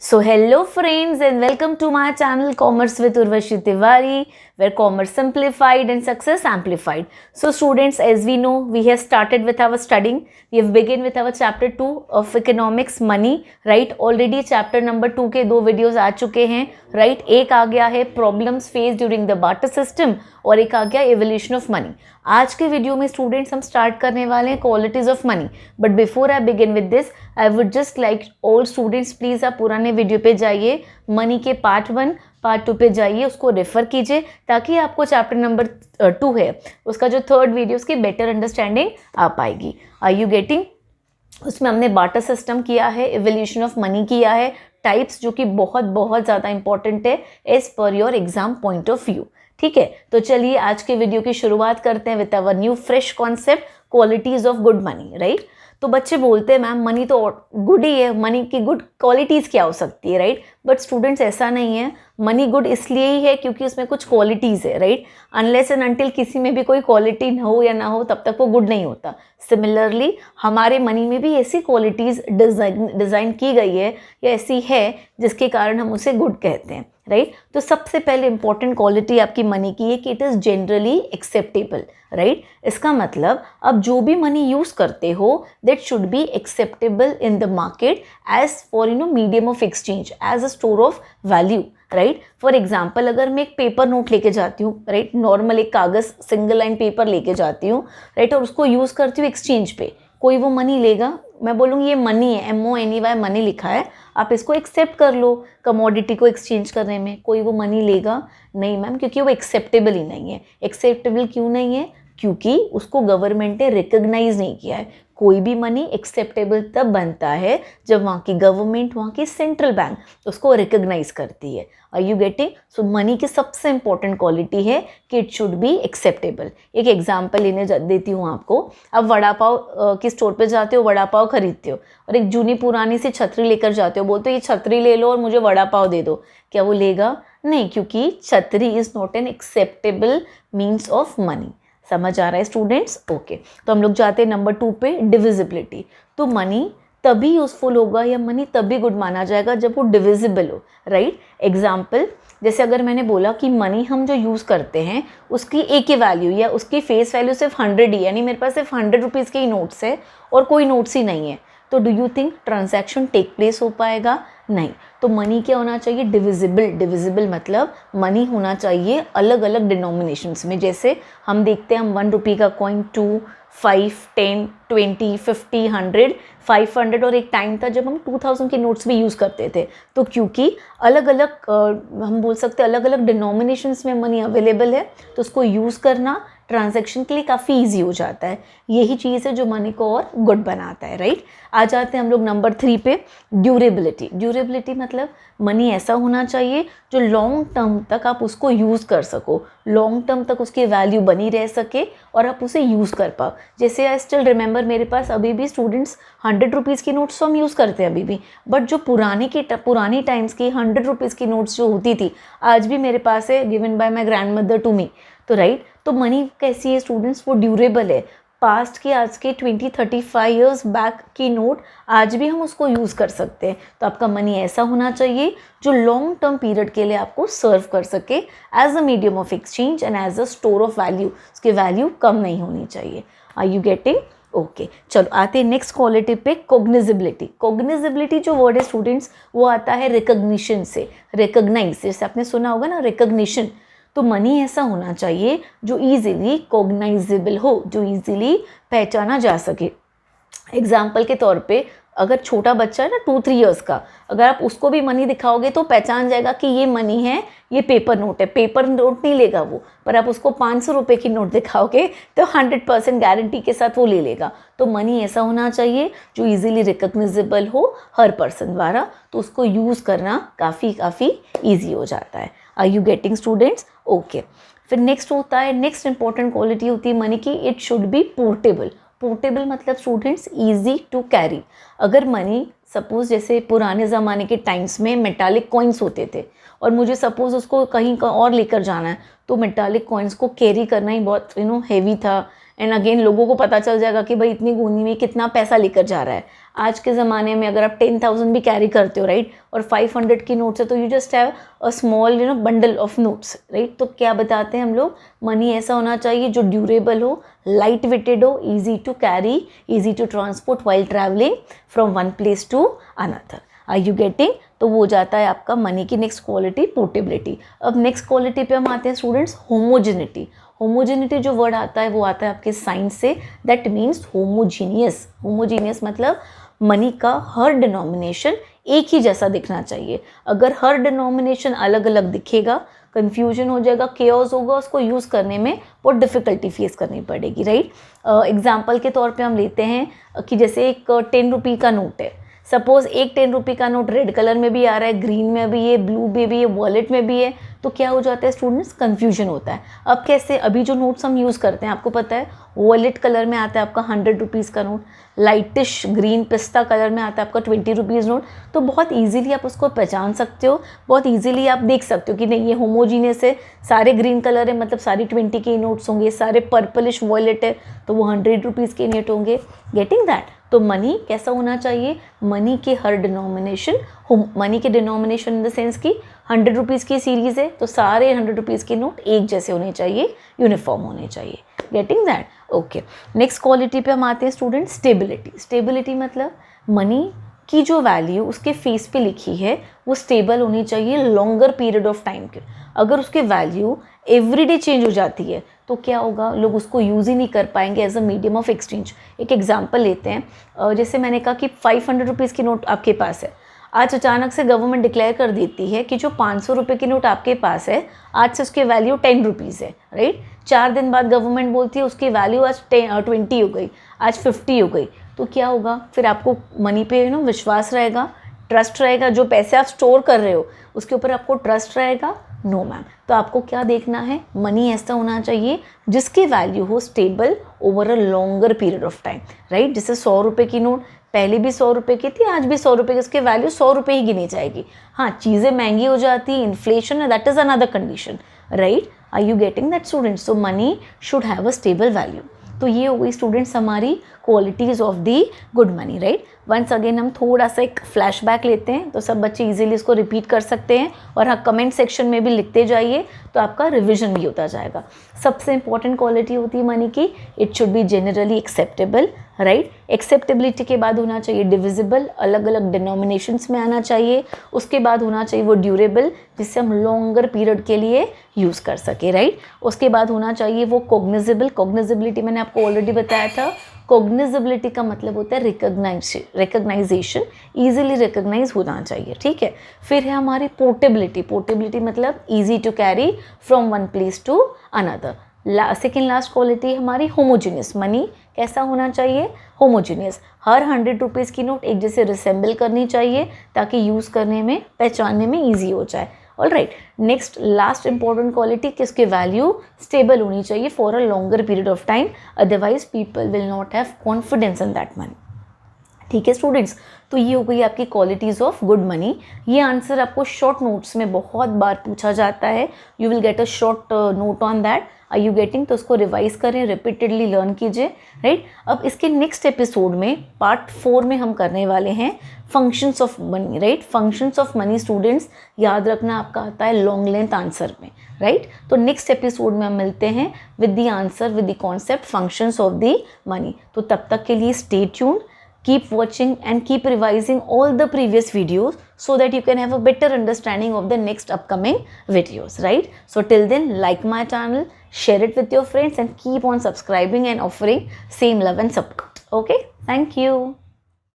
So hello friends and welcome to my channel Commerce with Urvashi Tiwari, where commerce simplified and success amplified. So students, as we know, we have started with our studying. We have begun with our chapter 2 of economics money, right? Already chapter number 2 के 2 videos आ चुके हैं, right? एक आ गया है problems faced during the barter system और एक आ गया evolution of money. आज के वीडियो में स्टूडेंट्स हम स्टार्ट करने वाले हैं qualities of money. But before I begin with this, I would just like all students, please आप पुराने वीडियो पे जाइए, मनी के पार्ट 1 पार्ट 2 पे जाइए, उसको रेफर कीजिए ताकि आपको चैप्टर नंबर 2 है उसका जो थर्ड वीडियो उसकी बेटर अंडरस्टैंडिंग आ पाएगी. Are you getting? उसमें हमने बार्टर सिस्टम किया है, इवोल्यूशन ऑफ मनी किया है, टाइप्स जो कि बहुत बहुत ज़्यादा इंपॉर्टेंट है as per your exam point of view. ठीक है, तो चलिए आज के वीडियो की शुरुआत करते हैं with our new fresh concept qualities of good money. Right, तो बच्चे बोलते हैं मैम मनी तो गुड ही है, मनी की गुड क्वालिटीज़ क्या हो सकती है? राइट, बट स्टूडेंट्स ऐसा नहीं है. मनी गुड इसलिए ही है क्योंकि उसमें कुछ क्वालिटीज़ है. राइट, अनलेस एंड अनटिल किसी में भी कोई क्वालिटी हो या ना हो तब तक वो गुड नहीं होता. सिमिलरली हमारे मनी में भी ऐसी क्वालिटीज़ डिज़ाइन की गई है या ऐसी है जिसके कारण हम उसे गुड कहते हैं. राइट, तो सबसे पहले इंपॉर्टेंट क्वालिटी आपकी मनी की है कि it is generally acceptable. Right, इसका मतलब अब जो भी मनी यूज़ करते हो that should be acceptable in the market as for medium of exchange, as a store of value. Right, for example अगर मैं एक पेपर नोट लेके जाती हूँ, राइट, नॉर्मल एक कागज़ सिंगल लाइन पेपर लेके जाती हूँ, राइट, और उसको यूज़ करती हूँ एक्सचेंज पे, कोई वो मनी लेगा? मैं बोलूँगी ये मनी है, MONEY मनी लिखा है, आप इसको एक्सेप्ट कर लो. कमोडिटी को एक्सचेंज करने में कोई वो मनी लेगा? नहीं मैम, क्योंकि वो एक्सेप्टेबल ही नहीं है. एक्सेप्टेबल क्यों नहीं है? क्योंकि उसको गवर्नमेंट ने रिकग्नाइज नहीं किया है. कोई भी मनी एक्सेप्टेबल तब बनता है जब वहाँ की गवर्नमेंट, वहाँ की सेंट्रल बैंक उसको रिकग्नाइज करती है. Are you getting? So money की सबसे इंपॉर्टेंट क्वालिटी है कि इट शुड बी एक्सेप्टेबल. एक एग्जांपल लेने देती हूँ आपको. अब वड़ा पाव की स्टोर पे जाते हो, वड़ा पाव खरीदते हो और एक जूनी पुरानी सी छतरी लेकर जाते हो, बोलते हो ये छतरी ले लो और मुझे वड़ा पाव दे दो. क्या वो लेगा? नहीं, क्योंकि छतरी is not an acceptable means of money. समझ आ रहा है स्टूडेंट्स? ओके, तो हम लोग जाते हैं नंबर 2 पे, डिविजिबिलिटी. तो मनी तभी यूज़फुल होगा या मनी तभी गुड माना जाएगा जब वो डिविजिबल हो. राइट, एग्जाम्पल जैसे अगर मैंने बोला कि मनी हम जो यूज़ करते हैं उसकी एक ही वैल्यू या उसकी फेस वैल्यू सिर्फ 100 ही, यानी मेरे पास सिर्फ 100 रुपीज़ के ही नोट्स है और कोई नोट्स ही नहीं है, तो do you think transaction take place हो पाएगा? नहीं. तो मनी क्या होना चाहिए? डिविजिबल. डिविजिबल मतलब मनी होना चाहिए अलग अलग डिनोमिनेशंस में. जैसे हम देखते हैं, हम 1 रुपये का कॉइन 2, 5, 10, 20, 50, 100, 500 और एक टाइम था जब हम 2000 के नोट्स भी यूज़ करते थे. तो क्योंकि अलग अलग हम बोल सकते हैं अलग अलग डिनोमिनेशंस में मनी अवेलेबल है, तो उसको यूज़ करना ट्रांजैक्शन के लिए काफ़ी ईजी हो जाता है. यही चीज़ है जो मनी को और गुड बनाता है. राइट, आ जाते हैं हम लोग नंबर 3 पे, ड्यूरेबिलिटी. ड्यूरेबिलिटी मतलब मनी ऐसा होना चाहिए जो लॉन्ग टर्म तक आप उसको यूज़ कर सको, लॉन्ग टर्म तक उसकी वैल्यू बनी रह सके और आप उसे यूज़ कर पाओ. जैसे आई स्टिल रिमेंबर, मेरे पास अभी भी स्टूडेंट्स 100 रुपीज़ की नोट्स तो हम यूज़ करते हैं अभी भी, बट जो पुरानी टाइम्स की 100 रुपीज़ की नोट्स जो होती थी आज भी मेरे पास है, given by my grandmother to me. तो राइट, तो मनी कैसी है स्टूडेंट्स? वो ड्यूरेबल है. पास्ट के, आज के 20-35 ईयर्स बैक की नोट आज भी हम उसको यूज़ कर सकते हैं. तो आपका मनी ऐसा होना चाहिए जो लॉन्ग टर्म पीरियड के लिए आपको सर्व कर सके as a medium of exchange and as a store of value. उसकी वैल्यू कम नहीं होनी चाहिए. Are you getting? ओके, चलो आते हैं नेक्स्ट क्वालिटी पे, कोग्निजिबिलिटी. कोग्निजिबिलिटी जो वर्ड है स्टूडेंट्स वो आता है रिकग्निशन से. रिकग्नाइज, जैसे आपने सुना होगा ना, रिकग्निशन. तो मनी ऐसा होना चाहिए जो ईजिली कोग्नाइजेबल हो, जो ईजिली पहचाना जा सके. एग्जाम्पल के तौर पे अगर छोटा बच्चा है ना 2-3 ईयर्स का, अगर आप उसको भी मनी दिखाओगे तो पहचान जाएगा कि ये मनी है, ये पेपर नोट है. पेपर नोट नहीं लेगा वो, पर आप उसको 500 रुपये की नोट दिखाओगे तो 100% गारंटी के साथ वो ले लेगा. तो मनी ऐसा होना चाहिए जो इजीली रिकग्नाइजेबल हो हर पर्सन द्वारा, तो उसको यूज़ करना काफ़ी ईजी हो जाता है. Are you getting students? Okay, फिर नेक्स्ट होता है, नेक्स्ट इंपॉर्टेंट क्वालिटी होती है मनी की, it should be portable. Portable मतलब स्टूडेंट्स ईजी टू कैरी. अगर मनी सपोज जैसे पुराने ज़माने के टाइम्स में मेटालिक कॉइन्स होते थे और मुझे सपोज उसको कहीं और लेकर जाना है, तो मेटालिक कॉइन्स को कैरी करना ही बहुत हेवी था एंड अगेन लोगों को पता चल जाएगा कि भाई इतनी गोनी में कितना पैसा लेकर जा रहा है। आज के ज़माने में अगर आप 10,000 भी कैरी करते हो राइट, और 500 की नोट्स है तो you just have a small bundle of notes right. तो क्या बताते हैं हम लोग, मनी ऐसा होना चाहिए जो ड्यूरेबल हो, लाइट वेटेड हो, easy to carry, easy to transport while travelling from one place to another. Are you getting? तो वो जाता है आपका मनी की नेक्स्ट क्वालिटी, पोर्टेबिलिटी। अब नेक्स्ट क्वालिटी पे हम आते हैं स्टूडेंट्स, होमोजेनिटी। होमोजेनिटी जो वर्ड आता है वो आता है आपके साइंस से, दैट मीन्स होमोजीनियस। होमोजीनियस मतलब मनी का हर डिनोमिनेशन एक ही जैसा दिखना चाहिए। अगर हर डिनोमिनेशन अलग अलग दिखेगा, कंफ्यूजन हो जाएगा, केओस होगा, उसको यूज़ करने में बहुत डिफ़िकल्टी फेस करनी पड़ेगी राइट। एग्जाम्पल के तौर पे हम लेते हैं कि जैसे एक 10 रुपये का नोट है। सपोज एक 10 रुपये का नोट रेड कलर में भी आ रहा है, ग्रीन में भी है, ब्लू में भी है, वॉलेट में भी है, तो क्या हो जाता है स्टूडेंट्स, कन्फ्यूजन होता है। अब कैसे, अभी जो नोट्स हम यूज़ करते हैं आपको पता है, वॉलेट कलर में आता है आपका 100 रुपीज़ का नोट, लाइटिश ग्रीन पिस्ता कलर में आता है आपका 20 रुपीज़ नोट। तो बहुत ईजिली आप उसको पहचान सकते हो, बहुत ईजिली आप देख सकते हो कि नहीं ये होमोजीनियस है, सारे ग्रीन कलर है मतलब सारी 20 के नोट्स होंगे, सारे पर्पलिश वॉलेट है तो वो 100 रुपीज़ के नोट होंगे। Getting that? तो मनी कैसा होना चाहिए, मनी के हर डिनोमिनेशन, मनी के डिनोमिनेशन इन द सेंस कि 100 रुपीज़ की सीरीज़ है तो सारे 100 रुपीज़ के नोट एक जैसे होने चाहिए, यूनिफॉर्म होने चाहिए। Getting that? Okay, next quality पे हम आते हैं स्टूडेंट, स्टेबिलिटी। स्टेबिलिटी मतलब मनी की जो वैल्यू उसके फेस पे लिखी है वो स्टेबल होनी चाहिए लॉन्गर पीरियड ऑफ टाइम के। अगर उसके वैल्यू एवरीडे चेंज हो जाती है तो क्या होगा, लोग उसको यूज़ ही नहीं कर पाएंगे as a medium of exchange. एक एग्जांपल लेते हैं, जैसे मैंने कहा कि 500 रुपीज़ की नोट आपके पास है, आज अचानक से गवर्नमेंट डिक्लेयर कर देती है कि जो 500 रुपये की नोट आपके पास है आज से उसकी वैल्यू 10 रुपीज़ है राइट। 4 दिन बाद गवर्नमेंट बोलती है उसकी वैल्यू आज 20 हो गई, आज 50 हो गई। तो क्या होगा, फिर आपको मनी पे विश्वास रहेगा, ट्रस्ट रहेगा, जो पैसे आप स्टोर कर रहे हो उसके ऊपर आपको ट्रस्ट रहेगा? No ma'am. तो आपको क्या देखना है, मनी ऐसा होना चाहिए जिसकी वैल्यू हो stable over a longer period of time right. जैसे 100 रुपये की नोट पहले भी 100 रुपये की थी, आज भी 100 रुपये की, उसकी वैल्यू 100 रुपये ही गिनी जाएगी। हाँ, चीज़ें महंगी हो जाती है, इन्फ्लेशन है, that is another condition right. Are you getting that students? So money should have a stable value. तो ये हो गई स्टूडेंट्स हमारी qualities of the good money right. Once again हम थोड़ा सा एक फ्लैशबैक लेते हैं तो सब बच्चे इजीली इसको रिपीट कर सकते हैं, और हाँ कमेंट सेक्शन में भी लिखते जाइए तो आपका रिविजन भी होता जाएगा। सबसे इंपॉर्टेंट क्वालिटी होती है मनी की, it should be generally acceptable right. Acceptability के बाद होना चाहिए डिविजिबल, अलग अलग डिनोमिनेशंस में आना चाहिए। उसके बाद होना चाहिए वो ड्यूरेबल, जिससे हम लॉन्गर पीरियड के लिए यूज़ कर सके राइट। उसके बाद होना चाहिए वो कॉग्निजेबल। कॉग्निजिबिलिटी मैंने आपको ऑलरेडी बताया था, कॉग्निजिबिलिटी का मतलब होता है रिकग्नाइजेशन, ईजिली रिकग्नाइज होना चाहिए ठीक है। फिर है हमारी पोर्टेबिलिटी। पोर्टेबिलिटी मतलब easy to carry from one place to another. Second last quality हमारी होमोजीनियस। मनी कैसा होना चाहिए, होमोजीनियस। हर 100 रुपीज़ की नोट एक जैसे रिसेंबल करनी चाहिए ताकि यूज़ करने में, पहचानने में ईजी हो जाए। All right, next last important quality कि उसकी वैल्यू स्टेबल होनी चाहिए for a longer period of time, otherwise people will not have confidence in that money. ठीक है स्टूडेंट्स, तो ये हो गई आपकी क्वालिटीज़ ऑफ गुड मनी। ये आंसर आपको शॉर्ट नोट्स में बहुत बार पूछा जाता है, you will get a short note on that. Are you getting? तो उसको रिवाइज करें, रिपीटेडली लर्न कीजिए राइट। अब इसके नेक्स्ट एपिसोड में पार्ट 4 में हम करने वाले हैं functions of money right. Functions of money students याद रखना आपका आता है लॉन्ग लेंथ आंसर में राइट। तो नेक्स्ट एपिसोड में हम मिलते हैं with the answer, with the concept functions of the money. तो तब तक के लिए stay tuned, keep watching and keep revising all the previous videos so that you can have a better understanding of the next upcoming videos, right? So till then, like my channel, share it with your friends and keep on subscribing and offering same love and support. Okay, thank you.